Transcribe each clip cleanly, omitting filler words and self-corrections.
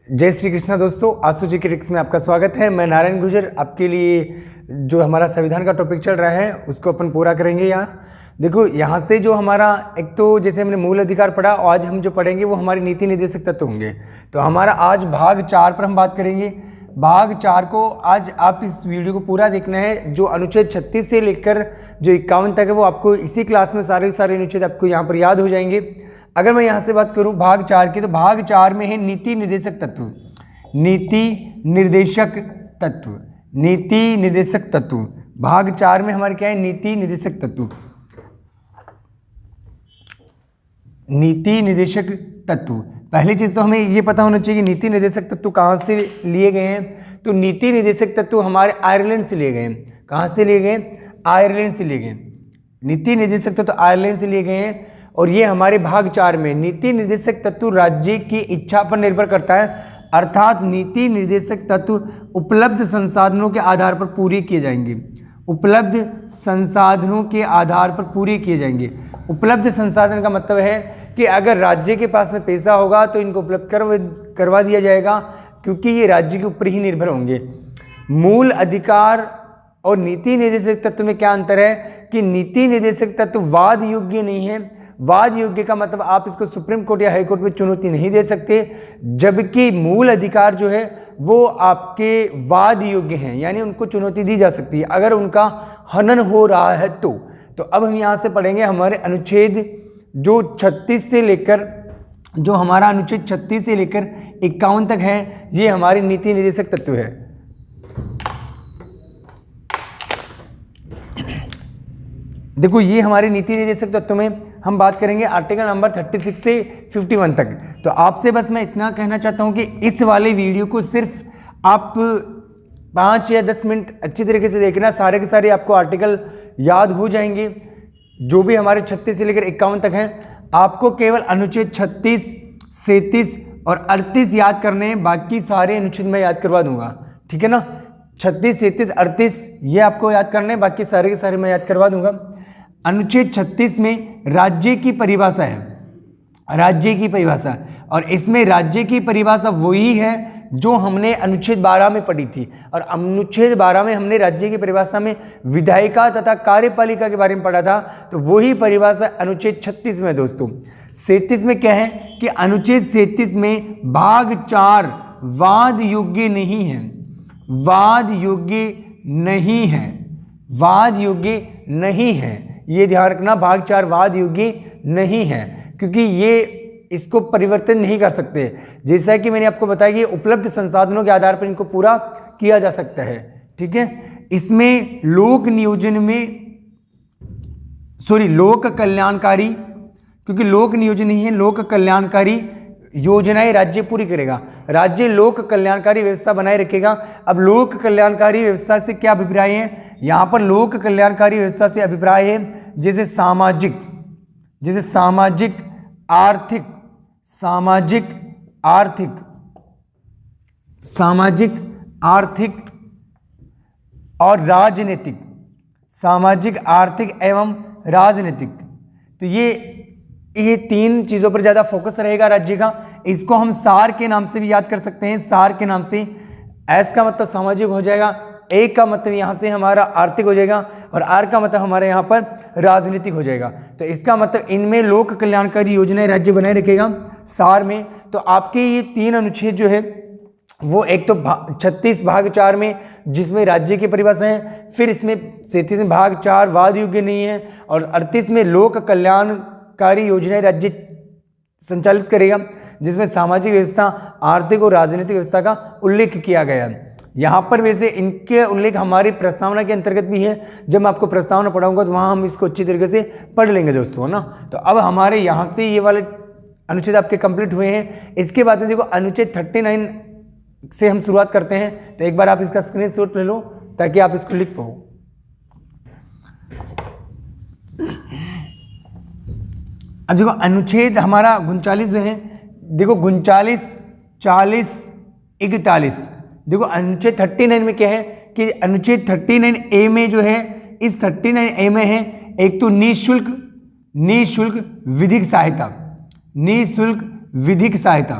जय श्री कृष्णा दोस्तों, आशु जी के ट्रिक्स में आपका स्वागत है। मैं नारायण गुर्जर आपके लिए जो हमारा संविधान का टॉपिक चल रहा है उसको अपन पूरा करेंगे। यहाँ देखो, यहाँ से जो हमारा एक तो जैसे हमने मूल अधिकार पढ़ा, आज हम जो पढ़ेंगे वो हमारे नीति निर्देशक तत्व होंगे। तो हमारा आज भाग 4 पर हम बात करेंगे। भाग 4 को आज आप इस वीडियो को पूरा देखना है। जो अनुच्छेद 36 से लेकर जो 51 तक है वो आपको इसी क्लास में सारे अनुच्छेद आपको यहाँ पर याद हो जाएंगे। अगर मैं यहाँ से बात करूँ भाग 4 की, तो भाग 4 में है नीति निर्देशक तत्व। नीति निर्देशक तत्व, नीति निर्देशक तत्व। भाग 4 में हमारे क्या है? नीति निर्देशक तत्व। नीति निर्देशक तत्व, पहली चीज तो हमें ये पता होना चाहिए कि नीति निर्देशक तत्व कहाँ से लिए गए हैं। तो नीति निर्देशक तत्व हमारे आयरलैंड से लिए गए हैं। कहाँ से लिए गए? आयरलैंड से लिए गए। नीति निर्देशक तत्व आयरलैंड से लिए गए हैं। और ये हमारे भाग 4 में नीति निर्देशक तत्व राज्य की इच्छा पर निर्भर करता है, अर्थात नीति निर्देशक तत्व उपलब्ध संसाधनों के आधार पर पूरे किए जाएंगे। उपलब्ध संसाधनों के आधार पर पूरे किए जाएंगे। उपलब्ध संसाधन का मतलब है कि अगर राज्य के पास में पैसा होगा तो इनको उपलब्ध करवा दिया जाएगा, क्योंकि ये राज्य के ऊपर ही निर्भर होंगे। मूल अधिकार और नीति निर्देशक तत्व में क्या अंतर है कि नीति निर्देशक तत्व वाद योग्य नहीं है। वाद योग्य का मतलब आप इसको सुप्रीम कोर्ट या हाई कोर्ट में चुनौती नहीं दे सकते, जबकि मूल अधिकार जो है वो आपके वाद योग्य हैं, यानी उनको चुनौती दी जा सकती है अगर उनका हनन हो रहा है तो अब हम यहाँ से पढ़ेंगे हमारे अनुच्छेद जो 36 से लेकर, जो हमारा अनुच्छेद 36 से लेकर 51 तक है, ये हमारे नीति निर्देशक तत्व है। देखो, ये हमारे नीति निर्देशक तत्व में हम बात करेंगे आर्टिकल नंबर 36 से 51 तक। तो आपसे बस मैं इतना कहना चाहता हूँ कि इस वाले वीडियो को सिर्फ आप 5 या 10 मिनट अच्छी तरीके से देखना, सारे के सारे आपको आर्टिकल याद हो जाएंगे। जो भी हमारे 36 से लेकर 51 तक हैं, आपको केवल अनुच्छेद 36, 37 और 38 याद करने हैं। बाकी सारे अनुच्छेद मैं याद करवा दूंगा, ठीक है ना। 36, 37, 38 ये आपको याद करने हैं, बाकी सारे के सारे मैं याद करवा दूंगा। अनुच्छेद 36 में राज्य की परिभाषा है, राज्य की परिभाषा, और इसमें राज्य की परिभाषा वही है जो हमने अनुच्छेद 12 में पढ़ी थी। और अनुच्छेद 12 में हमने राज्य की परिभाषा में विधायिका तथा कार्यपालिका के बारे में पढ़ा था, तो वही परिभाषा अनुच्छेद 36 में दोस्तों। 37 में क्या है कि अनुच्छेद 37 में भाग 4 वाद योग्य नहीं है। वाद योग्य नहीं है, वाद योग्य नहीं है, ये ध्यान रखना। भाग 4 वाद योग्य नहीं है, क्योंकि ये इसको परिवर्तन नहीं कर सकते। जैसा कि मैंने आपको बताया कि उपलब्ध संसाधनों के आधार पर इनको पूरा किया जा सकता है, ठीक है। इसमें लोक नियोजन में लोक कल्याणकारी, क्योंकि लोक नियोजन नहीं है, लोक कल्याणकारी योजनाएं राज्य पूरी करेगा। राज्य लोक कल्याणकारी व्यवस्था बनाए रखेगा। अब लोक कल्याणकारी व्यवस्था से क्या अभिप्राय है? यहाँ पर लोक कल्याणकारी व्यवस्था से अभिप्राय है जैसे सामाजिक, आर्थिक, सामाजिक आर्थिक और राजनीतिक, सामाजिक आर्थिक एवं राजनीतिक। तो ये 3 चीज़ों पर ज़्यादा फोकस रहेगा राज्य का। इसको हम सार के नाम से भी याद कर सकते हैं, सार के नाम से। एस का मतलब सामाजिक हो जाएगा, ए का मतलब यहाँ से हमारा आर्थिक हो जाएगा, और आर का मतलब हमारे यहाँ पर राजनीतिक हो जाएगा। तो इसका मतलब इनमें लोक कल्याणकारी योजनाएं राज्य बनाए रखेगा सार में। तो आपके ये 3 अनुच्छेद जो है वो एक तो 36 भाग 4 में जिसमें राज्य की परिभाषा है, फिर इसमें 37 में भाग 4 वाद योग्य नहीं है, और 38 में लोक कल्याणकारी योजनाएं राज्य संचालित करेगा, जिसमें सामाजिक व्यवस्था, आर्थिक और राजनीतिक व्यवस्था का उल्लेख किया गया है। यहाँ पर वैसे इनके उल्लेख हमारी प्रस्तावना के अंतर्गत भी है। जब मैं आपको प्रस्तावना पढ़ाऊंगा तो वहाँ हम इसको अच्छी तरीके से पढ़ लेंगे दोस्तों, है ना। तो अब हमारे यहाँ से ये वाले अनुच्छेद आपके कंप्लीट हुए हैं। इसके बाद में देखो अनुच्छेद 39 से हम शुरुआत करते हैं। तो एक बार आप इसका स्क्रीनशॉट ले लो ताकि आप इसको लिख पाओ। अब देखो अनुच्छेद हमारा 39 जो है, देखो 39, 40, 41। देखो अनुच्छेद 39 में क्या है कि अनुच्छेद 39A में जो है, इस 39A में है एक तो निःशुल्क विधिक सहायता, निःशुल्क विधिक सहायता,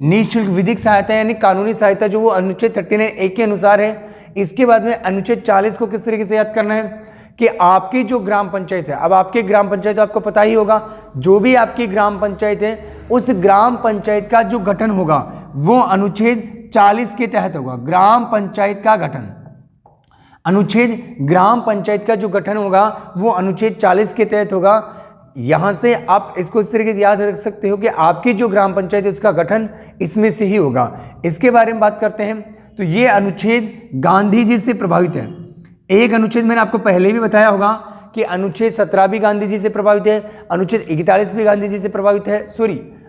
निःशुल्क विधिक सहायता यानी कानूनी सहायता जो वो अनुच्छेद 39A के अनुसार है। इसके बाद में अनुच्छेद 40 को किस तरीके से याद करना है कि आपकी जो ग्राम पंचायत है, अब आपकी ग्राम पंचायत तो आपको पता ही होगा, जो भी आपकी ग्राम पंचायत है उस ग्राम पंचायत का जो गठन होगा वो अनुच्छेद 40 के तहत होगा। ग्राम पंचायत का गठन, अनुच्छेद ग्राम पंचायत का जो गठन होगा वो अनुच्छेद 40 के तहत होगा। यहां से आप इसको इस तरीके से याद रख सकते हो कि आपकी जो ग्राम पंचायत है उसका गठन इसमें से ही होगा। इसके बारे में बात करते हैं तो ये अनुच्छेद गांधी जी से प्रभावित है। एक अनुच्छेद मैंने आपको पहले भी बताया होगा कि अनुच्छेद 17 भी गांधी जी से प्रभावित है, अनुच्छेद 41 भी गांधी जी से प्रभावित है,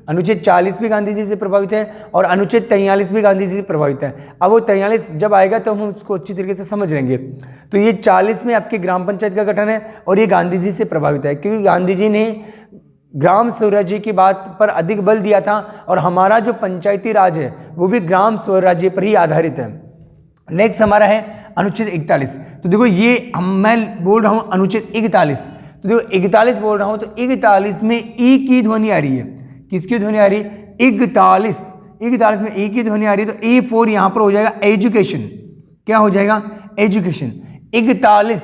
अनुच्छेद 40 भी गांधी जी से प्रभावित है और अनुच्छेद 43 भी गांधी जी से प्रभावित है। अब वो 43 जब आएगा तो हम उसको अच्छी तरीके से समझ लेंगे। तो ये 40 में आपकी ग्राम पंचायत का गठन है और ये गांधी जी से प्रभावित है, क्योंकि गांधी जी ने ग्राम स्वराज्य की बात पर अधिक बल दिया था और हमारा जो पंचायती राज है वो भी ग्राम स्वराज्य पर ही आधारित है। नेक्स्ट हमारा है अनुच्छेद 41। तो देखो ये मैं बोल रहा हूँ अनुच्छेद 41, तो देखो 41 बोल रहा हूँ तो 41 में ई की ध्वनि आ रही है। किसकी ध्वनि आ रही है? 41 में ई की ध्वनि आ रही है, तो ए फॉर यहाँ पर हो जाएगा एजुकेशन। क्या हो जाएगा? एजुकेशन। 41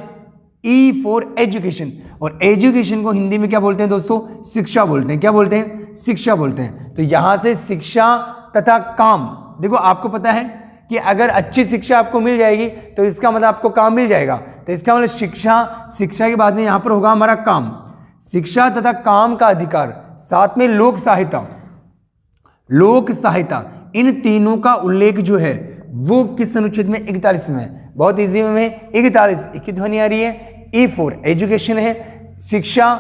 ई फॉर एजुकेशन, और एजुकेशन को हिंदी में क्या बोलते हैं दोस्तों? शिक्षा बोलते हैं। क्या बोलते हैं? शिक्षा बोलते हैं। तो यहाँ से शिक्षा तथा काम, देखो आपको पता है कि अगर अच्छी शिक्षा आपको मिल जाएगी तो इसका मतलब आपको काम मिल जाएगा। तो इसका मतलब शिक्षा के बाद में यहाँ पर होगा हमारा काम, शिक्षा तथा काम का अधिकार, साथ में लोक सहायता, इन तीनों का उल्लेख जो है वो किस अनुच्छेद में? 41 में। बहुत इजी में 41 की ध्वनि आ रही है, ए फॉर एजुकेशन है, शिक्षा,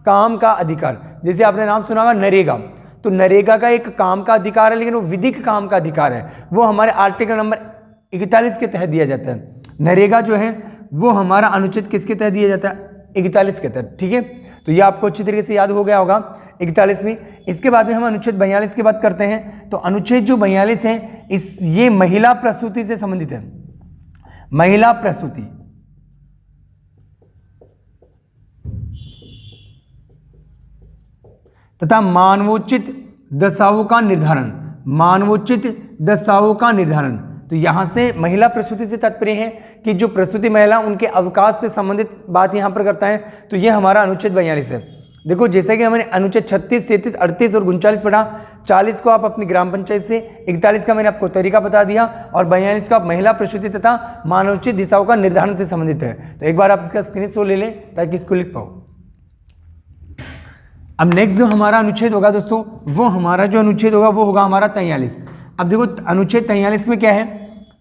काम का अधिकार। जैसे आपने नाम सुना होगा नरेगा, तो नरेगा का एक काम का अधिकार है लेकिन वो विधिक काम का अधिकार है, वो हमारे आर्टिकल नंबर 41 के तहत दिया जाता है। नरेगा जो है वो हमारा अनुच्छेद किसके तहत दिया जाता है? 41 के तहत। ठीक है, तो ये आपको अच्छी तरीके से याद हो गया होगा 41वीं। इसके बाद में हम अनुच्छेद 42 की बात करते हैं। तो अनुच्छेद जो 42 है ये महिला प्रसूति से संबंधित है। महिला प्रसूति, तथा मानवोचित दशाओं का निर्धारण। तो यहां से महिला प्रसूति से तात्पर्य है कि जो प्रसूति महिला उनके अवकाश से संबंधित बात यहां पर करता है। तो ये हमारा अनुच्छेद 42 है। देखो जैसे कि हमने अनुच्छेद 36, 37, 38 और 39 पढ़ा, 40 को आप अपनी ग्राम पंचायत से, 41 का मैंने आपको तरीका बता दिया और 42 को आप महिला प्रसूति तथा मानवोचित दिशाओं का निर्धारण से संबंधित है। तो एक बार आप इसका स्क्रीनशॉट ले लें ताकि इसको लिख पाओ। अब नेक्स्ट जो हमारा अनुच्छेद होगा दोस्तों, वो हमारा जो अनुच्छेद होगा वो होगा हमारा 43। अब देखो अनुच्छेद 43 में क्या है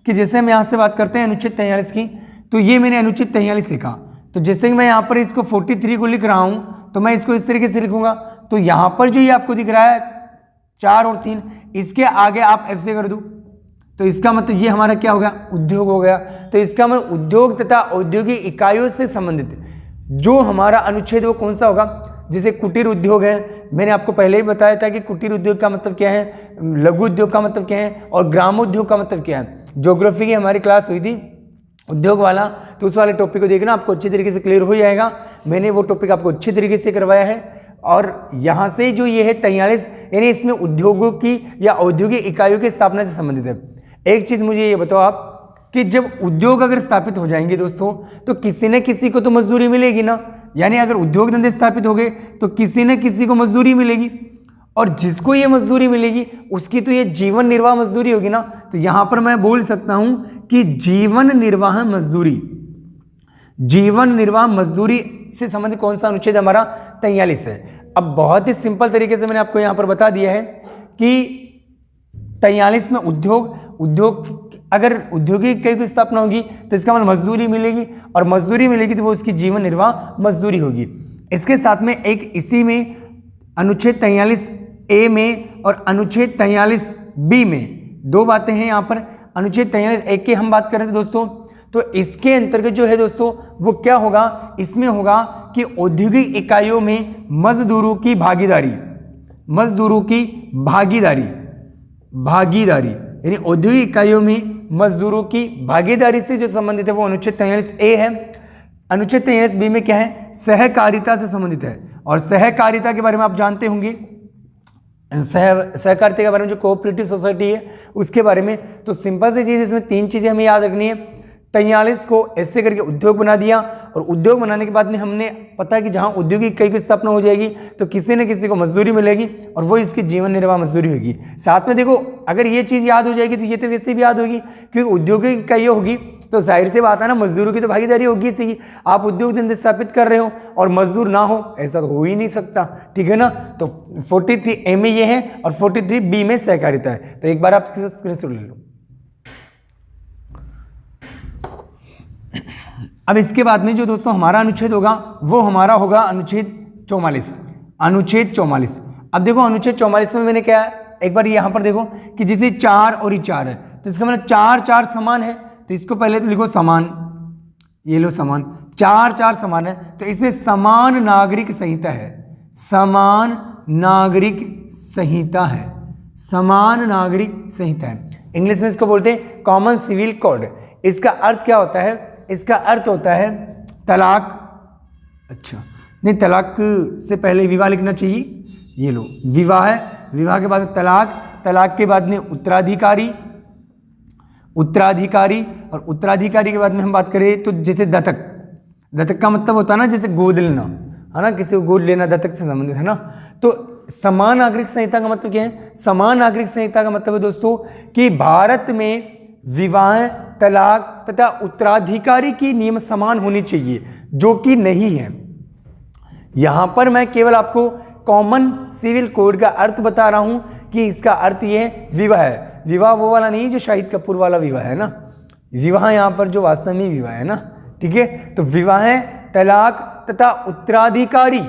कि जैसे हम यहाँ से बात करते हैं अनुच्छेद 43 की, तो ये मैंने अनुच्छेद 43 लिखा, तो जैसे कि मैं यहाँ पर इसको 43 को लिख रहा हूँ तो मैं इसको इस तरीके से लिखूंगा। तो यहाँ पर जो ये आपको दिख रहा है 4 और 3, इसके आगे आप F से कर दो, तो इसका मतलब ये हमारा क्या हो गया? उद्योग हो गया। तो इसका मतलब उद्योग तथा औद्योगिक इकाइयों से संबंधित जो हमारा अनुच्छेद वो कौन सा होगा? जैसे कुटीर उद्योग है, मैंने आपको पहले ही बताया था कि कुटीर उद्योग का मतलब क्या है, लघु उद्योग का मतलब क्या है और ग्रामोद्योग का मतलब क्या है। ज्योग्राफी की हमारी क्लास हुई थी उद्योग वाला, तो उस वाले टॉपिक को देखना, आपको अच्छी तरीके से क्लियर हो जाएगा। मैंने वो टॉपिक आपको अच्छी तरीके से करवाया है। और यहाँ से जो ये है 43, यानी इसमें उद्योगों की या औद्योगिक इकाइयों की स्थापना से संबंधित है। एक चीज़ मुझे ये बताओ आप कि जब उद्योग अगर स्थापित हो जाएंगे दोस्तों, तो किसी न किसी को तो मजदूरी मिलेगी ना, यानी अगर उद्योग धंधे स्थापित हो गए तो किसी न किसी को मजदूरी मिलेगी, और जिसको ये मजदूरी मिलेगी उसकी तो ये जीवन निर्वाह मजदूरी होगी ना। तो यहाँ पर मैं बोल सकता हूँ कि जीवन निर्वाह मजदूरी से संबंधित कौन सा अनुच्छेद हमारा? 43 है। अब बहुत ही सिंपल तरीके से मैंने आपको यहाँ पर बता दिया है कि 43 में उद्योग अगर औद्योगिक इकाई की स्थापना होगी तो इसका मतलब मजदूरी मिलेगी, और मजदूरी मिलेगी तो वो उसकी जीवन निर्वाह मजदूरी होगी। इसके साथ में एक इसी में अनुच्छेद 43A में और अनुच्छेद 43B में दो बातें हैं यहाँ पर। अनुच्छेद 43A की हम बात करें तो दोस्तों, तो इसके अंतर्गत जो है दोस्तों वो क्या होगा? इसमें होगा कि औद्योगिक इकाइयों में मजदूरों की भागीदारी यानी औद्योगिक इकाइयों में मजदूरों की भागीदारी से जो संबंधित है वो अनुच्छेद 43A है। अनुच्छेद 43B में क्या है? सहकारिता से संबंधित है, और सहकारिता के बारे में आप जानते होंगे सहकारिता के बारे में, जो कोऑपरेटिव सोसाइटी है उसके बारे में। तो सिंपल सी चीज़, इसमें 3 चीज़ें हमें याद रखनी है। 43 को ऐसे करके उद्योग बना दिया, और उद्योग बनाने के बाद में हमने पता है कि जहाँ उद्योग की कई स्थापना हो जाएगी तो किसी न किसी को मजदूरी मिलेगी, और वो इसकी जीवन निर्वाह मजदूरी होगी। साथ में देखो, अगर ये चीज़ याद हो जाएगी तो ये तो वैसे भी याद होगी, क्योंकि उद्योग की इकाई होगी तो जाहिर सी बात है ना, मजदूरों की तो भागीदारी होगी इसी। आप उद्योग धंधे स्थापित कर रहे हो और मजदूर ना हो, ऐसा तो हो ही नहीं सकता, ठीक है ना। तो 43A में ये है और 43B में सहकारिता है। तो एक बार आप स्क्रीनशॉट ले लो। अब इसके बाद में जो दोस्तों हमारा अनुच्छेद होगा वो हमारा होगा अनुच्छेद 44। अनुच्छेद 44। अब देखो अनुच्छेद 44 में मैंने क्या, एक बार यहाँ पर देखो कि जैसे 4 और ये 4 है, तो इसका मतलब 4 समान है, तो इसको पहले तो लिखो समान, ये लो समान, 4 समान है, तो इसमें समान नागरिक संहिता है। समान नागरिक संहिता है, समान नागरिक संहिता है। इंग्लिश में इसको बोलते हैं कॉमन सिविल कोड। इसका अर्थ क्या होता है? इसका अर्थ होता है तलाक, अच्छा नहीं, तलाक से पहले विवाह लिखना चाहिए, ये लो विवाह है, विवाह के बाद तलाक, तलाक के बाद में उत्तराधिकारी, उत्तराधिकारी, और उत्तराधिकारी के बाद में हम बात करें तो जैसे दत्तक, दत्तक का मतलब होता है ना जैसे गोद लेना, है ना, किसी को गोद लेना दत्तक से संबंधित है ना। तो समान नागरिक संहिता का मतलब क्या है? समान नागरिक संहिता का मतलब है दोस्तों कि भारत में विवाह, तलाक तथा उत्तराधिकारी की नियम समान होनी चाहिए, जो कि नहीं है। यहां पर मैं केवल आपको कॉमन सिविल कोड का अर्थ बता रहा हूं कि इसका अर्थ ये है विवाह है। विवाह वो वाला नहीं जो शाहिद कपूर वाला विवाह है ना, विवाह यहां पर जो वास्तव में विवाह है ना, ठीक है। तो विवाह, तलाक तथा उत्तराधिकारी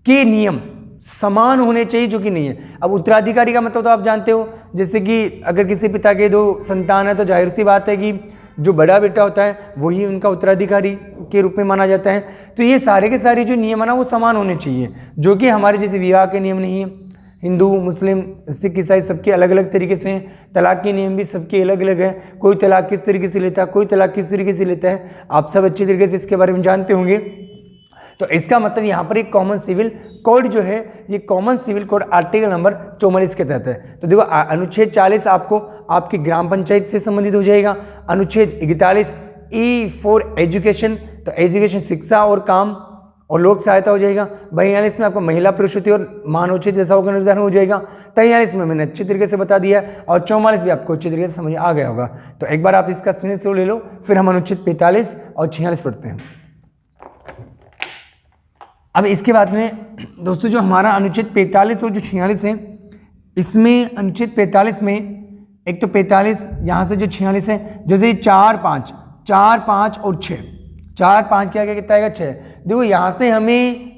के नियम समान होने चाहिए, जो कि नहीं है। अब उत्तराधिकारी का मतलब तो आप जानते हो, जैसे कि अगर किसी पिता के 2 संतान है तो जाहिर सी बात है कि जो बड़ा बेटा होता है वही उनका उत्तराधिकारी के रूप में माना जाता है। तो ये सारे के सारे जो नियम है ना वो समान होने चाहिए, जो कि हमारे जैसे विवाह के नियम नहीं है। हिंदू, मुस्लिम, सिख, ईसाई सबके अलग अलग तरीके से हैं। तलाक के नियम भी सबके अलग अलग हैं, कोई तलाक किस तरीके से लेता है, कोई तलाक किस तरीके से लेता है। आप सब अच्छी तरीके से इसके बारे में जानते होंगे। तो इसका मतलब यहाँ पर एक कॉमन सिविल कोड जो है, ये common civil code article number 44 के तहत है। तो देखो अनुच्छेद 40 आपको आपकी ग्राम पंचायत से संबंधित हो जाएगा। अनुच्छेद 41 E फॉर एजुकेशन, तो एजुकेशन शिक्षा और काम और लोक सहायता हो जाएगा। 42 में आपको महिला प्रसूति और मानवोचित दशाओं का निर्धारण हो जाएगा। 43 में मैंने अच्छी तरीके से बता दिया, और 44 भी आपको अच्छी तरीके से समझ आ गया होगा। तो एक बार आप इसका स्क्रीनशॉट ले लो, फिर हम अनुच्छेद 45 और 46 पढ़ते हैं। अब इसके बाद में दोस्तों जो हमारा अनुच्छेद 45 और जो 46 है, इसमें अनुच्छेद 45 में एक तो 45 यहाँ से जो 46 है, जैसे 4, 5 और 6, 4, 5 क्या कितना आएगा 6। देखो यहाँ से हमें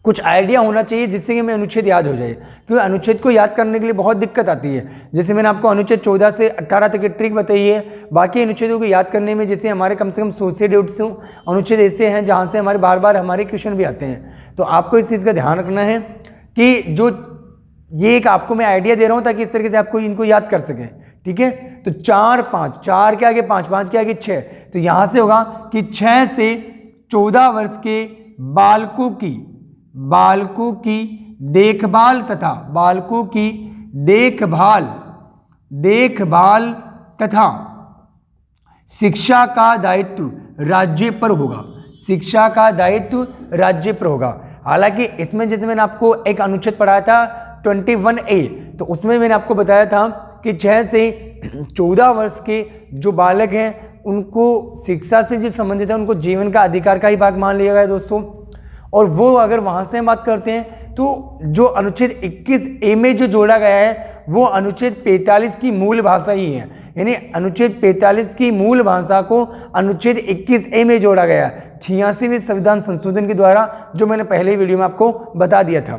कुछ आइडिया होना चाहिए जिससे कि हमें अनुच्छेद याद हो जाए, क्योंकि अनुच्छेद को याद करने के लिए बहुत दिक्कत आती है। जैसे मैंने आपको अनुच्छेद 14 से 18 तक की ट्रिक बताई है, बाकी अनुच्छेदों को याद करने में जैसे हमारे कम से कम 100 से 150 अनुच्छेद ऐसे हैं जहाँ से हमारे बार बार हमारे क्वेश्चन भी आते हैं। तो आपको इस चीज़ का ध्यान रखना है कि जो ये एक आपको मैं आइडिया दे रहा हूँ ताकि इस तरीके से आपको इनको याद कर सकें, ठीक है। तो 4, 5, 4 के आगे 5, 5 के आगे 6, तो यहाँ से होगा कि 6 से 14 वर्ष के बालकों की देखभाल तथा शिक्षा का दायित्व राज्य पर होगा। शिक्षा का दायित्व राज्य पर होगा। हालांकि इसमें जैसे मैंने आपको एक अनुच्छेद पढ़ाया था 21A, तो उसमें मैंने आपको बताया था कि 6 से 14 वर्ष के जो बालक हैं उनको शिक्षा से जो संबंधित है उनको जीवन का अधिकार का ही भाग मान लिया गया है दोस्तों। और वो अगर वहाँ से हम बात करते हैं तो जो अनुच्छेद 21A में जो जोड़ा गया है वो अनुच्छेद 45 की मूल भाषा ही है, यानी अनुच्छेद 45 की मूल भाषा को अनुच्छेद 21A में जोड़ा गया है 86वें संविधान संशोधन के द्वारा, जो मैंने पहले वीडियो में आपको बता दिया था।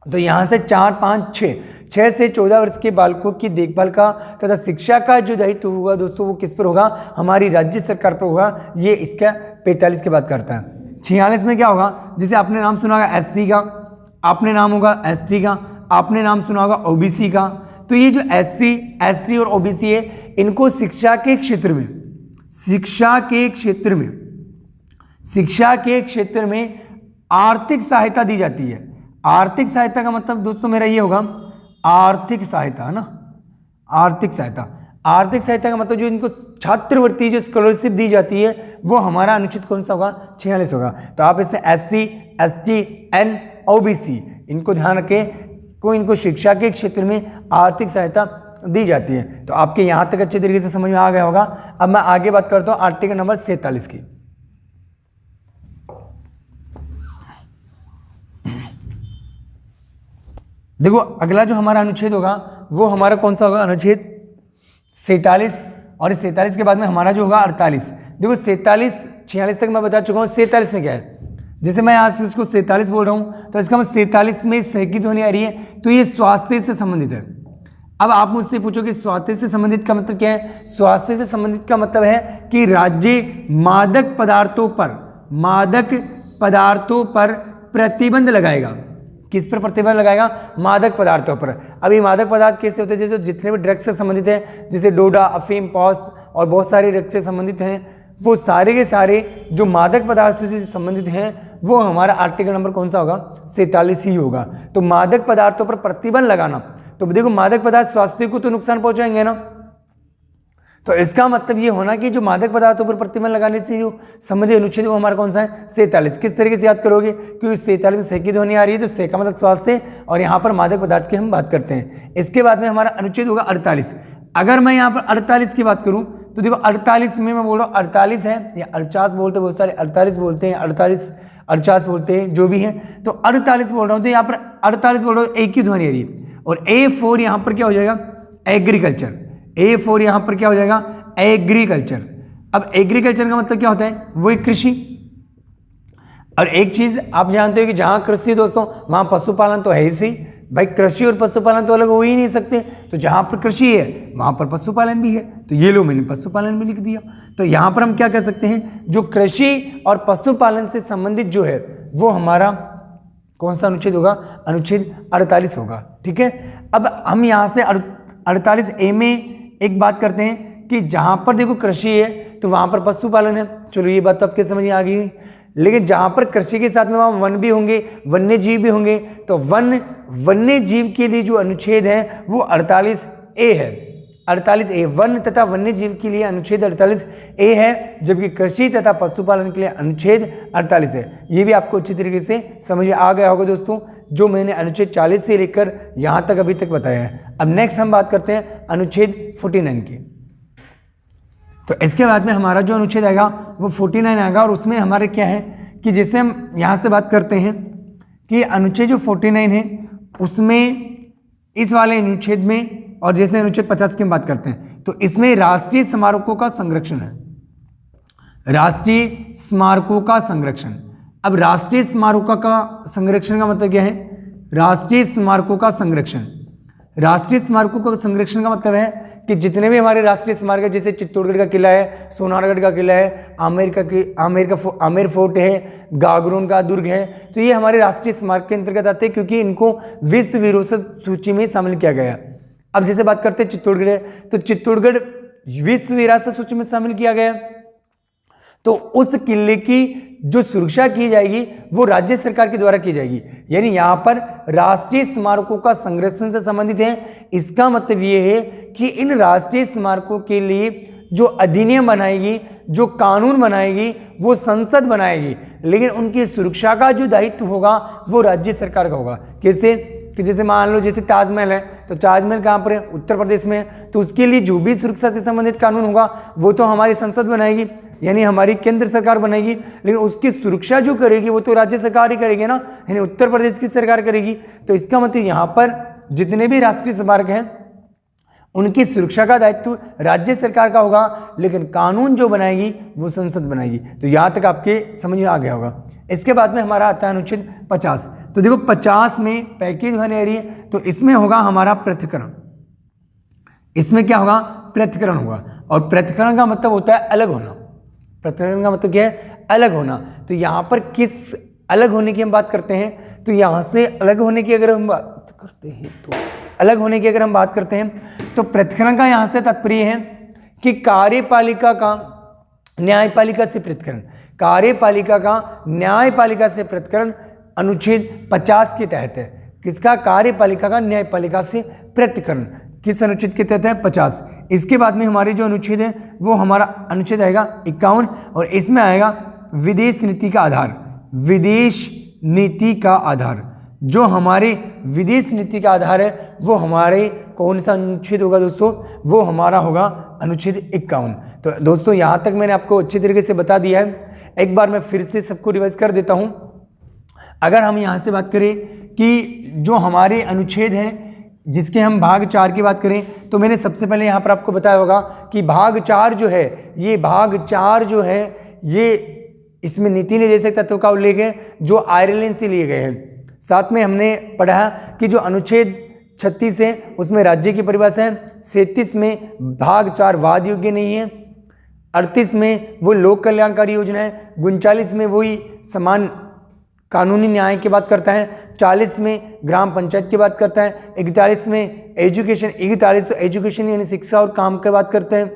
तो यहाँ से 4, 5, 6 से 14 वर्ष के बालकों की देखभाल का तथा शिक्षा का जो दायित्व होगा दोस्तों वो किस पर होगा? हमारी राज्य सरकार पर होगा। ये इसका 45 की बात करता है। 46 में क्या होगा? जैसे आपने नाम सुना होगा SC का, आपने नाम होगा ST का, आपने नाम सुना होगा OBC का। तो ये जो SC, ST और OBC है इनको शिक्षा के क्षेत्र में आर्थिक सहायता दी जाती है। आर्थिक सहायता का मतलब दोस्तों मेरा ये होगा, आर्थिक सहायता है ना, आर्थिक सहायता। आर्थिक सहायता का मतलब जो इनको छात्रवृत्ति जो स्कॉलरशिप दी जाती है वो हमारा अनुच्छेद कौन सा होगा, 46 होगा। तो आप इसमें SC, ST, N, OBC इनको ध्यान रखें, को इनको शिक्षा के क्षेत्र में आर्थिक सहायता दी जाती है। तो आपके यहाँ तक अच्छे तरीके से समझ में आ गया होगा। अब मैं आगे बात करता हूँ आर्टिकल नंबर 47 की। देखो अगला जो हमारा अनुच्छेद होगा वो हमारा कौन सा होगा, अनुच्छेद 47। और इस 47 के बाद में हमारा जो होगा 48। देखो 47, 46 तक मैं बता चुका हूँ। 47 में क्या है, जैसे मैं यहाँ से इसको 47 बोल रहा हूँ तो इसका मतलब 47 में सह की ध्वनि आ रही है, तो ये स्वास्थ्य से संबंधित है। अब आप मुझसे पूछो कि स्वास्थ्य से संबंधित का मतलब क्या है। स्वास्थ्य से संबंधित का मतलब है कि राज्य मादक पदार्थों पर प्रतिबंध लगाएगा। किस पर प्रतिबंध लगाएगा, मादक पदार्थों पर। अभी मादक पदार्थ कैसे होते हैं, जैसे जितने भी ड्रग्स से संबंधित हैं, जैसे डोडा, अफीम, पॉस और बहुत सारे ड्रग्स से संबंधित हैं, वो सारे के सारे जो मादक पदार्थों से संबंधित हैं वो हमारा आर्टिकल नंबर कौन सा होगा, 47 ही होगा। तो मादक पदार्थों पर प्रतिबंध लगाना, तो देखो मादक पदार्थ स्वास्थ्य को तो नुकसान पहुंचाएंगे ना, तो इसका मतलब ये होना कि जो मादक पदार्थों पर प्रतिबंध लगाने से जो संबंधित अनुच्छेद वो हमारा कौन सा है, 47। किस तरीके से याद करोगे, क्योंकि 47 में से की ध्वनि आ रही है, तो से का मतलब स्वास्थ्य और यहाँ पर मादक पदार्थ की हम बात करते हैं। इसके बाद में हमारा अनुच्छेद होगा 48। अगर मैं यहाँ पर 48 की बात करूँ तो देखो 48 में मैं बोल रहा हूँ 48 है या 48 बोलते हैं, बहुत सारे 48 बोलते हैं, 48 बोलते हैं, जो भी है। तो 48 बोल रहा हूँ, तो यहाँ पर 48 बोल रहा हूँ, एक की ध्वनि आ रही है। और A4 यहाँ पर क्या हो जाएगा, एग्रीकल्चर। A4 यहाँ पर क्या हो जाएगा, एग्रीकल्चर। अब एग्रीकल्चर का मतलब क्या होता है, वही कृषि। और एक चीज आप जानते हो कि जहाँ कृषि दोस्तों वहाँ पशुपालन तो है ही सही भाई, कृषि और पशुपालन तो अलग हो ही नहीं सकते। तो जहाँ पर कृषि है वहाँ पर पशुपालन भी है, तो ये लो मैंने पशुपालन भी लिख दिया। तो यहाँ पर हम क्या कह सकते हैं, जो कृषि और पशुपालन से संबंधित जो है वो हमारा कौन सा अनुच्छेद होगा, अनुच्छेद 48 होगा। ठीक है, अब हम यहाँ से 48A में एक बात करते हैं कि जहाँ पर देखो कृषि है तो वहाँ पर पशुपालन है। चलो ये बात तो आपके समझ में आ गई, लेकिन जहाँ पर कृषि के साथ में वहाँ वन भी होंगे, वन्य जीव भी होंगे, तो वन्य जीव के लिए जो अनुच्छेद है वो 48A है। 48A वन तथा वन्य जीव के लिए अनुच्छेद 48A है, जबकि कृषि तथा पशुपालन के लिए अनुच्छेद 48 है। ये भी आपको अच्छी तरीके से समझ में आ गया होगा दोस्तों, जो मैंने अनुच्छेद 40 से लेकर यहाँ तक अभी तक बताया है। अब नेक्स्ट हम बात करते हैं अनुच्छेद 49 की। तो इसके बाद में हमारा जो अनुच्छेद आएगा वो 49 आएगा, और उसमें हमारे क्या है कि जैसे हम यहाँ से बात करते हैं कि अनुच्छेद जो 49 है उसमें इस वाले अनुच्छेद में, और जैसे अनुच्छेद 50 की हम बात करते हैं तो इसमें राष्ट्रीय स्मारकों का संरक्षण है। राष्ट्रीय स्मारकों का संरक्षण। अब राष्ट्रीय स्मारकों का संरक्षण का मतलब क्या है, राष्ट्रीय स्मारकों का संरक्षण। राष्ट्रीय स्मारकों का संरक्षण का मतलब है कि जितने भी हमारे राष्ट्रीय स्मारक है, जैसे चित्तौड़गढ़ का किला है, सोनारगढ़ का किला है, आमेर फोर्ट है, गागरोन का दुर्ग है, तो ये हमारे राष्ट्रीय स्मारक के अंतर्गत आते हैं, क्योंकि इनको विश्व विरासत सूची में शामिल किया गया। अब जैसे बात करते हैं चित्तौड़गढ़ है, तो चित्तौड़गढ़ विश्व विरासत सूची में शामिल किया गया, तो उस किले की जो सुरक्षा की जाएगी वो राज्य सरकार के द्वारा की जाएगी। यानी यहाँ पर राष्ट्रीय स्मारकों का संरक्षण से संबंधित है। इसका मतलब ये है कि इन राष्ट्रीय स्मारकों के लिए जो अधिनियम बनाएगी, जो कानून बनाएगी, वो संसद बनाएगी, लेकिन उनकी सुरक्षा का जो दायित्व होगा वो राज्य सरकार का होगा। कैसे कि जैसे मान लो जैसे ताजमहल है, तो ताजमहल कहाँ पर है, उत्तर प्रदेश में है, तो उसके लिए जो भी सुरक्षा से संबंधित कानून होगा वो तो हमारी संसद बनाएगी, यानी हमारी केंद्र सरकार बनाएगी, लेकिन उसकी सुरक्षा जो करेगी वो तो राज्य सरकार ही करेगी ना, यानी उत्तर प्रदेश की सरकार करेगी। तो इसका मतलब यहाँ पर जितने भी राष्ट्रीय स्मारक हैं उनकी सुरक्षा का दायित्व राज्य सरकार का होगा, लेकिन कानून जो बनाएगी वो संसद बनाएगी। तो यहाँ तक आपके समझ में आ गया होगा। इसके बाद में हमारा आता है अनुच्छेद 50। तो देखो 50 में पैकेज होने आ रही है, तो इसमें होगा हमारा पृथक्करण। इसमें क्या होगा, पृथक्करण होगा, और पृथक्करण का मतलब होता है अलग होना। पृथक्करण का मतलब क्या है, अलग होना। तो यहाँ पर किस अलग होने की हम बात करते हैं, तो यहाँ से अलग होने की अगर हम बात करते हैं तो पृथक्करण का यहाँ से तात्पर्य है कि कार्यपालिका का न्यायपालिका से पृथक्करण, कार्यपालिका का न्यायपालिका से पृथक्करण अनुच्छेद 50 के तहत है। किसका? कार्यपालिका का न्यायपालिका से पृथक्करण किस अनुच्छेद के तहत है? 50। इसके बाद में हमारे जो अनुच्छेद है वो हमारा अनुच्छेद आएगा 51 और इसमें आएगा विदेश नीति का आधार। विदेश नीति का आधार, जो हमारे विदेश नीति का आधार है वो हमारे कौन सा अनुच्छेद होगा दोस्तों? वो हमारा होगा अनुच्छेद 51। तो दोस्तों यहाँ तक मैंने आपको अच्छी तरीके से बता दिया है। एक बार मैं फिर से सबको रिवाइज कर देता हूँ। अगर हम यहाँ से बात करें कि जो हमारे अनुच्छेद हैं जिसके हम भाग 4 की बात करें, तो मैंने सबसे पहले यहाँ पर आपको बताया होगा कि भाग 4 जो है, ये भाग 4 जो है ये इसमें नीति निर्देशक तत्व का उल्लेख है जो आयरलैंड से लिए गए हैं। साथ में हमने पढ़ा कि जो अनुच्छेद 36 है उसमें राज्य की परिभाषा है, 37 में भाग 4 वाद योग्य नहीं है, 38 में वो लोक कल्याणकारी योजना है, 39 में वही समान कानूनी न्याय की बात करता है, 40 में ग्राम पंचायत की बात करता है, 41 में एजुकेशन, 41 तो एजुकेशन यानी शिक्षा और काम की बात करते हैं,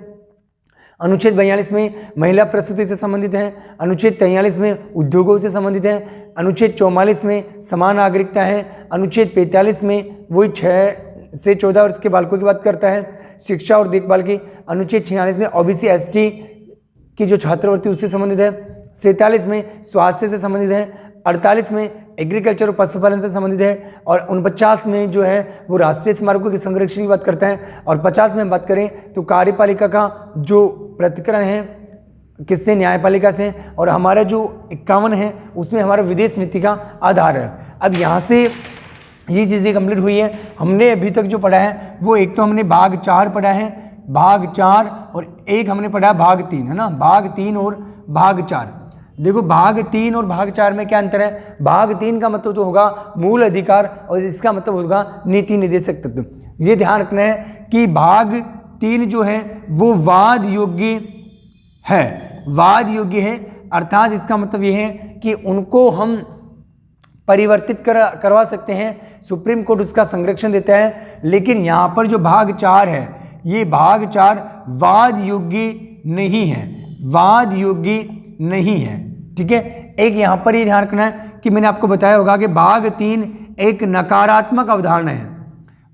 अनुच्छेद 42 में महिला प्रसूति से संबंधित है, अनुच्छेद 43 में उद्योगों से संबंधित है, अनुच्छेद 44 में समान नागरिकता है, अनुच्छेद 45 में वही 6 से 14 वर्ष के बालकों की बात करता है, शिक्षा और देखभाल की, अनुच्छेद 46 में ओबीसी एसटी की जो छात्रवृत्ति उससे संबंधित है, 47 में स्वास्थ्य से संबंधित है, 48 में एग्रीकल्चर और पशुपालन से संबंधित है और 49 में जो है वो राष्ट्रीय स्मारकों के संरक्षण की बात करता है और 50 में हम बात करें तो कार्यपालिका का जो पृथक्करण है किससे? न्यायपालिका से। और हमारा जो 51 है उसमें हमारा विदेश नीति का आधार है। अब यहाँ से ये चीज़ें कंप्लीट हुई है। हमने अभी तक जो पढ़ा है वो एक तो हमने भाग 4 पढ़ा है, भाग 4 और एक हमने पढ़ा है भाग 3, है ना, भाग 3 और भाग 4। देखो भाग 3 और भाग 4 में क्या अंतर है? भाग 3 का मतलब तो होगा मूल अधिकार और इसका मतलब होगा नीति निर्देशक तत्व। ये ध्यान रखना है कि भाग 3 जो है वो वाद योग्य है, वाद योग्य है, अर्थात इसका मतलब ये है कि उनको हम परिवर्तित करवा सकते हैं, सुप्रीम कोर्ट उसका संरक्षण देता है। लेकिन यहाँ पर जो भाग 4 है ये भाग 4 वाद योग्य नहीं है, वाद योग्य नहीं है, ठीक है। एक यहाँ पर ये ध्यान रखना है कि मैंने आपको बताया होगा कि भाग 3 एक नकारात्मक अवधारणा है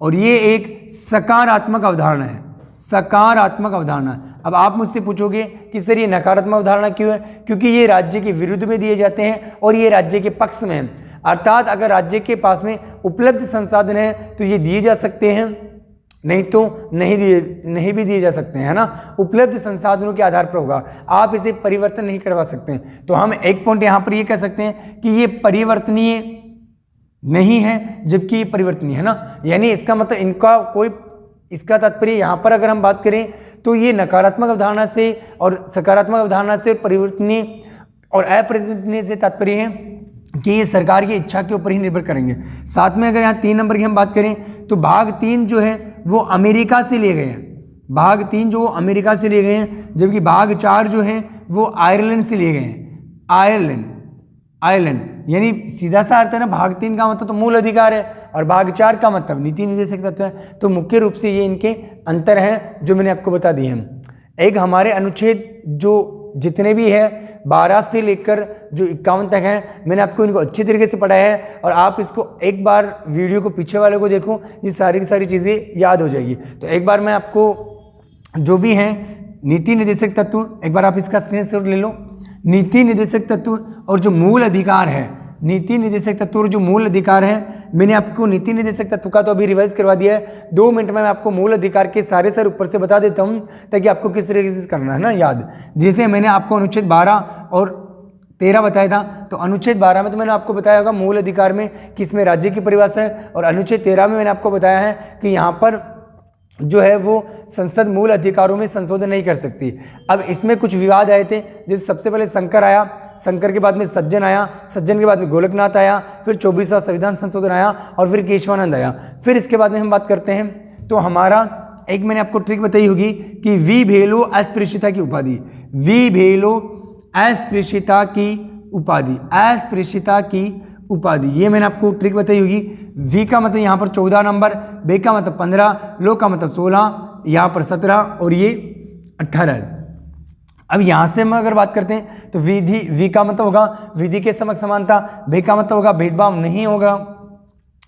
और ये एक सकारात्मक अवधारणा है, सकारात्मक अवधारणा। अब आप मुझसे पूछोगे कि सर ये नकारात्मक अवधारणा क्यों है? क्योंकि ये राज्य के विरुद्ध में दिए जाते हैं और ये राज्य के पक्ष में है। अर्थात अगर राज्य के पास में उपलब्ध संसाधन है तो ये दिए जा सकते हैं, नहीं तो नहीं भी दिए जा सकते हैं, है ना। उपलब्ध संसाधनों के आधार पर होगा, आप इसे परिवर्तन नहीं करवा सकते हैं। तो हम एक पॉइंट यहाँ पर ये कह सकते हैं कि ये परिवर्तनीय नहीं है जबकि ये परिवर्तनीय है ना। यानी इसका मतलब इनका कोई, इसका तात्पर्य यहाँ पर अगर हम बात करें तो ये नकारात्मक अवधारणा से और सकारात्मक अवधारणा से परिवर्तनीय और अपरिवर्तनीय से तात्पर्य है कि ये सरकार की इच्छा के ऊपर ही निर्भर करेंगे। साथ में अगर यहाँ 3 नंबर की हम बात करें तो भाग 3 जो है वो अमेरिका से लिए गए हैं, भाग 3 जो अमेरिका से लिए गए हैं, जबकि भाग 4 जो है वो आयरलैंड से लिए गए हैं। आयरलैंड यानी सीधा सा अर्थ है ना, भाग 3 का मतलब तो मूल अधिकार है और भाग 4 का मतलब नीति निर्देशक तत्व है। तो मुख्य रूप से ये इनके अंतर हैं जो मैंने आपको बता दिए हैं। एक हमारे अनुच्छेद जो जितने भी है 12 से लेकर जो 51 तक है, मैंने आपको इनको अच्छी तरीके से पढ़ाया है और आप इसको एक बार वीडियो को पीछे वाले को देखो, ये सारी की सारी चीज़ें याद हो जाएगी। तो एक बार मैं आपको जो भी हैं नीति निर्देशक तत्व, एक बार आप इसका स्क्रीनशॉट ले लो। नीति निर्देशक तत्व और जो मूल अधिकार है, नीति निर्देशक तत्व और जो मूल अधिकार है, मैंने आपको नीति निर्देशक तत्व का तो अभी रिवाइज करवा दिया है। 2 मिनट में मैं आपको मूल अधिकार के सारे सर ऊपर से बता देता हूँ ताकि आपको किस तरीके से करना है ना याद। जैसे मैंने आपको अनुच्छेद 12 और 13 बताया था, तो अनुच्छेद 12 में तो मैंने आपको बताया होगा मूल अधिकार में कि इसमें राज्य की परिभाषा है और अनुच्छेद 13 में मैंने आपको बताया है कि यहाँ पर जो है वो संसद मूल अधिकारों में संशोधन नहीं कर सकती। अब इसमें कुछ विवाद आए थे, जैसे सबसे पहले शंकर आया, शंकर के बाद में सज्जन आया, सज्जन के बाद में गोलकनाथ आया, फिर 24वां संविधान संशोधन आया और फिर केशवानंद आया। फिर इसके बाद में हम बात करते हैं तो हमारा एक मैंने आपको ट्रिक बताई होगी कि वी भेलो अस्पृश्यता की उपाधि, वी भेलो अस्पृश्यता की उपाधि, अस्पृश्यता की उपाधि, ये मैंने आपको ट्रिक बताई होगी। वी का मतलब यहाँ पर 14 नंबर, बे का मतलब 15, लो का मतलब 16, यहाँ पर 17 और ये 18 है। अब यहाँ से हम अगर बात करते हैं तो विधि, वी का मतलब होगा विधि के समक्ष समानता, भे का मतलब होगा भेदभाव नहीं होगा,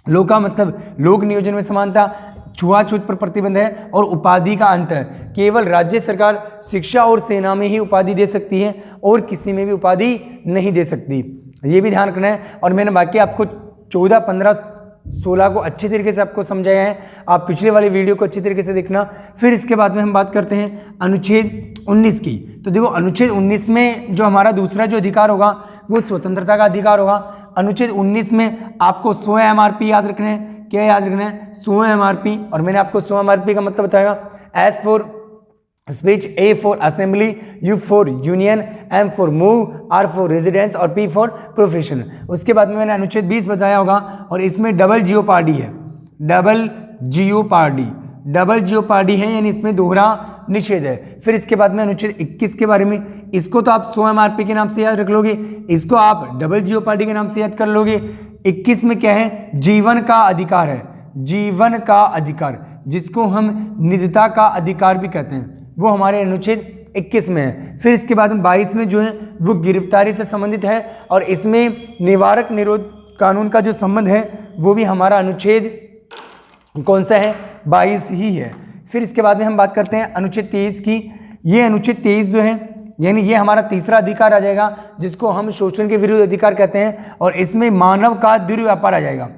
लो का मतलब लोक नियोजन में समानता, छुआछूत पर प्रतिबंध है, और उपाधि का अंत है। केवल राज्य सरकार शिक्षा और सेना में ही उपाधि दे सकती है और किसी में भी उपाधि नहीं दे सकती, ये भी ध्यान रखना है। और मैंने बाकी आपको 14, 15, 16 को अच्छी तरीके से आपको समझाया है, आप पिछले वाले वीडियो को अच्छी तरीके से देखना। फिर इसके बाद में हम बात करते हैं अनुच्छेद 19 की। तो देखो अनुच्छेद 19 में जो हमारा दूसरा जो अधिकार होगा वो स्वतंत्रता का अधिकार होगा। अनुच्छेद 19 में आपको 100 MRP याद रखना है। क्या याद रखना है? 100 MRP। और मैंने आपको 100 MRP का मतलब बताया, S for speech, A for assembly, U for union, M for move, R for residence और पी फॉर प्रोफेशन। उसके बाद में मैंने अनुच्छेद 20 बताया होगा और इसमें डबल जियोपार्डी है, डबल जियोपार्डी है, यानी इसमें दोहरा निषेध है। फिर इसके बाद में अनुच्छेद 21 के बारे में, इसको तो आप 100 MRP के नाम से याद रख लोगे, इसको आप डबल जियोपार्डी के नाम से याद कर लोगे। 21 में क्या है? जीवन का अधिकार है, जीवन का अधिकार, जिसको हम निजता का अधिकार भी कहते हैं, वो हमारे अनुच्छेद 21 में है। फिर इसके बाद में 22 में जो है वो गिरफ्तारी से संबंधित है और इसमें निवारक निरोध कानून का जो संबंध है वो भी हमारा अनुच्छेद कौन सा है? 22 ही है। फिर इसके बाद में हम बात करते हैं अनुच्छेद 23 की। ये अनुच्छेद 23 जो है यानी ये हमारा तीसरा अधिकार आ जाएगा, जिसको हम शोषण के विरुद्ध अधिकार कहते हैं, और इसमें मानव का दुर्व्यापार आ जाएगा,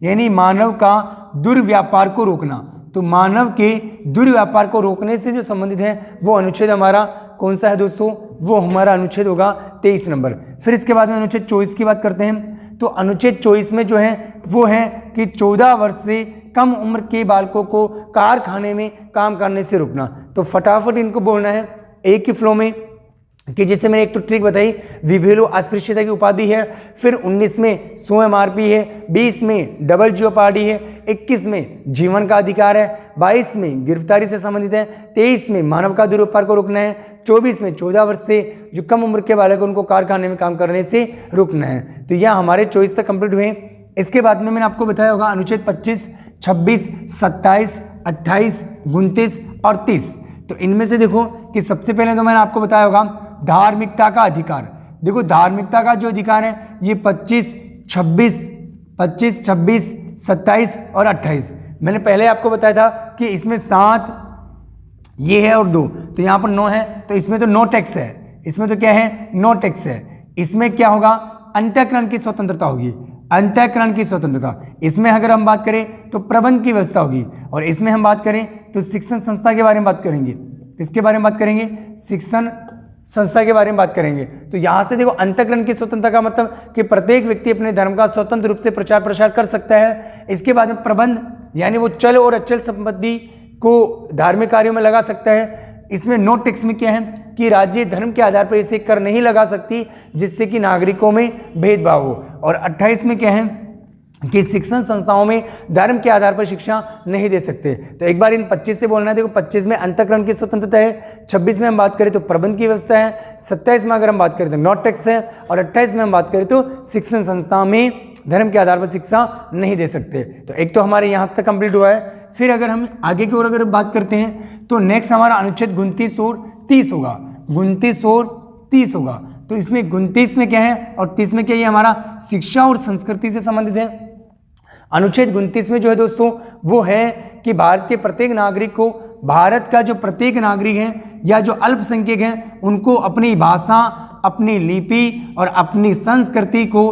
यानी मानव का दुर्व्यापार को रोकना। तो मानव के दुर्व्यापार को रोकने से जो संबंधित है वो अनुच्छेद हमारा कौन सा है दोस्तों? वो हमारा अनुच्छेद होगा 23 नंबर। फिर इसके बाद में अनुच्छेद 24 की बात करते हैं। तो अनुच्छेद 24 में जो है वो है कि 14 वर्ष से कम उम्र के बालकों को कारखाने में काम करने से रोकना। तो फटाफट इनको बोलना है एक ही फ्लो में, कि जैसे मैंने एक तो ट्रिक बताई, विभेलो अस्पृश्यता की उपाधि है, फिर 19 में 100 MRP है, 20 में डबल जियोपार्डी है, 21 में जीवन का अधिकार है, 22 में गिरफ्तारी से संबंधित है, 23 में मानव का दुरुपयोग को रोकना है, 24 में 14 वर्ष से जो कम उम्र के बालक उनको कारखाने में काम करने से रोकना है। तो यह हमारे 24 तक कंप्लीट हुए। इसके बाद में मैंने आपको बताया होगा अनुच्छेद 25, 26, 27, 28, 29 और 30। तो इनमें से देखो कि सबसे पहले तो मैंने आपको बताया होगा धार्मिकता का अधिकार। देखो धार्मिकता का जो अधिकार है ये 25, 26, 27 और 28। मैंने पहले आपको बताया था कि इसमें 7 ये है और 2, तो यहाँ पर 9 है, तो इसमें तो नो टैक्स है, इसमें तो क्या है? नो टैक्स है। इसमें क्या होगा? अंतःकरण की स्वतंत्रता होगी, अंतःकरण की स्वतंत्रता। इसमें अगर हम बात करें तो प्रबंध की व्यवस्था होगी, और इसमें हम बात करें तो शिक्षण संस्था के बारे में बात करेंगे। किसके बारे में बात करेंगे? शिक्षण संस्था के बारे में बात करेंगे। तो यहाँ से देखो अंतःकरण की स्वतंत्रता का मतलब कि प्रत्येक व्यक्ति अपने धर्म का स्वतंत्र रूप से प्रचार प्रसार कर सकता है। इसके बाद में प्रबंध, यानी वो चल और अचल संपत्ति को धार्मिक कार्यों में लगा सकता है। इसमें नो टैक्स में क्या है कि राज्य धर्म के आधार पर इसे कर नहीं लगा सकती, जिससे कि नागरिकों में भेदभाव हो। और 28 में क्या है कि शिक्षण संस्थाओं में धर्म के आधार पर शिक्षा नहीं दे सकते। तो एक बार इन 25 से बोलना है। देखो 25 में अंतःकरण की स्वतंत्रता है, 26 में हम बात करें तो प्रबंध की व्यवस्था है, 27 में अगर हम बात करें तो नो टैक्स है, और 28 में हम बात करें तो शिक्षण संस्था में धर्म के आधार पर शिक्षा नहीं दे सकते। तो एक तो हमारे यहाँ तक कंप्लीट हुआ है। फिर अगर हम आगे की ओर अगर बात करते हैं तो नेक्स्ट हमारा अनुच्छेद 29 और 30 होगा, 29 और 30 होगा। तो इसमें 29 में क्या है और 30 में क्या है? हमारा शिक्षा और संस्कृति से संबंधित है। अनुच्छेद 29 में जो है दोस्तों वो है कि भारत के प्रत्येक नागरिक को, भारत का जो प्रत्येक नागरिक है या जो अल्पसंख्यक हैं उनको अपनी भाषा, अपनी लिपि और अपनी संस्कृति को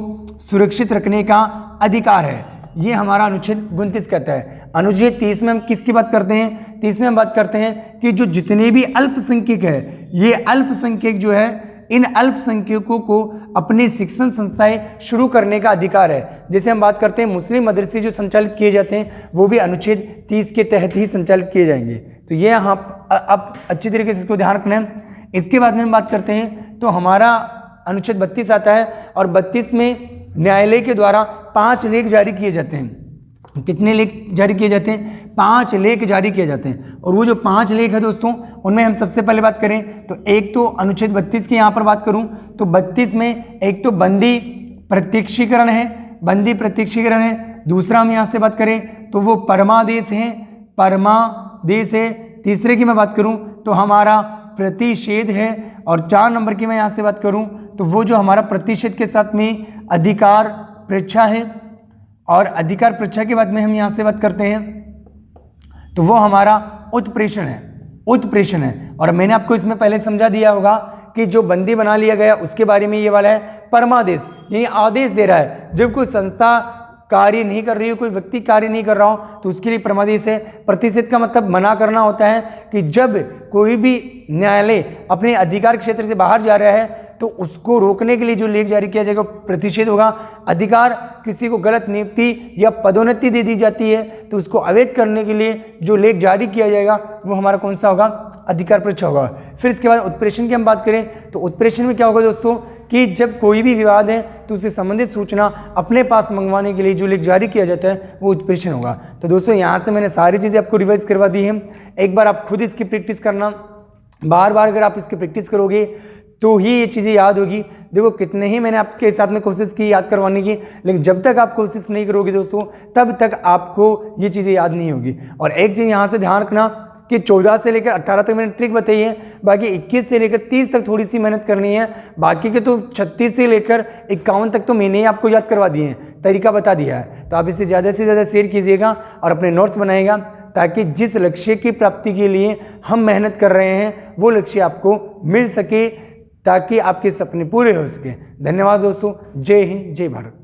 सुरक्षित रखने का अधिकार है। ये हमारा अनुच्छेद 29 कहता है। अनुच्छेद 30 में हम किसकी बात करते हैं? 30 में हम बात करते हैं कि जो जितने भी अल्पसंख्यक है, ये अल्पसंख्यक जो है, इन अल्पसंख्यकों को अपनी शिक्षण संस्थाएं शुरू करने का अधिकार है। जैसे हम बात करते हैं मुस्लिम मदरसे जो संचालित किए जाते हैं वो भी अनुच्छेद 30 के तहत ही संचालित किए जाएंगे। तो ये यहाँ अब अच्छी तरीके से इसको ध्यान रखना है। इसके बाद में हम बात करते हैं तो हमारा अनुच्छेद 32 आता है, और 32 में न्यायालय के द्वारा 5 लेख जारी किए जाते हैं। कितने लेख जारी किए जाते हैं? 5 लेख जारी किए जाते हैं। और वो जो 5 लेख है दोस्तों, उनमें हम सबसे पहले बात करें तो एक तो अनुच्छेद 32 की यहाँ पर बात करूँ तो 32 में एक तो बंदी प्रत्यक्षीकरण है, बंदी प्रत्यक्षीकरण है। दूसरा हम यहाँ से बात करें तो वो परमादेश है, परमादेश है। तीसरे की मैं बात करूँ तो हमारा प्रतिषेध है। और 4 नंबर की मैं यहाँ से बात करूँ तो वो जो हमारा प्रतिषेध के साथ में अधिकार परीक्षा है, और अधिकार परीक्षा के बाद में हम यहाँ से बात करते हैं तो वो हमारा उत्प्रेषण है, उत्प्रेषण है। और मैंने आपको इसमें पहले समझा दिया होगा कि जो बंदी बना लिया गया उसके बारे में ये वाला है परमादेश, ये आदेश दे रहा है। जब कोई संस्था कार्य नहीं कर रही हो, कोई व्यक्ति कार्य नहीं कर रहा हो तो उसके लिए परमादेश है। प्रतिषेध का मतलब मना करना होता है कि जब कोई भी न्यायालय अपने अधिकार क्षेत्र से बाहर जा रहा है तो उसको रोकने के लिए जो लेख जारी किया जाएगा प्रतिषेध होगा। अधिकार किसी को गलत नियुक्ति या पदोन्नति दे दी जाती है तो उसको अवैध करने के लिए जो लेख जारी किया जाएगा वो हमारा कौन सा होगा, अधिकार परीक्षा होगा। फिर इसके बाद उत्प्रेषण की हम बात करें तो उत्प्रेषण में क्या होगा दोस्तों कि जब कोई भी विवाद है तो उससे संबंधित सूचना अपने पास मंगवाने के लिए जो लेख जारी किया जाता है वो उत्प्रेषण होगा। तो दोस्तों यहाँ से मैंने सारी चीज़ें आपको रिवाइज करवा दी हैं। एक बार आप खुद इसकी प्रैक्टिस करना, बार बार अगर आप इसकी प्रैक्टिस करोगे तो ही ये चीज़ें याद होगी। देखो कितने ही मैंने आपके साथ में कोशिश की याद करवाने की, लेकिन जब तक आप कोशिश नहीं करोगे दोस्तों तब तक आपको ये चीज़ें याद नहीं होगी। और एक चीज़ यहाँ से ध्यान रखना कि 14 से लेकर 18 तक मैंने ट्रिक बताई है, बाकी 21 से लेकर 30 तक थोड़ी सी मेहनत करनी है। बाकी के तो 36 से लेकर 51 तक तो मैंने ही आपको याद करवा दिए हैं, तरीका बता दिया है। तो आप इसे ज़्यादा से ज़्यादा शेयर कीजिएगा और अपने नोट्स बनाइएगा ताकि जिस लक्ष्य की प्राप्ति के लिए हम मेहनत कर रहे हैं वो लक्ष्य आपको मिल सके, ताकि आपके सपने पूरे हो सके। धन्यवाद दोस्तों, जय हिंद, जय भारत।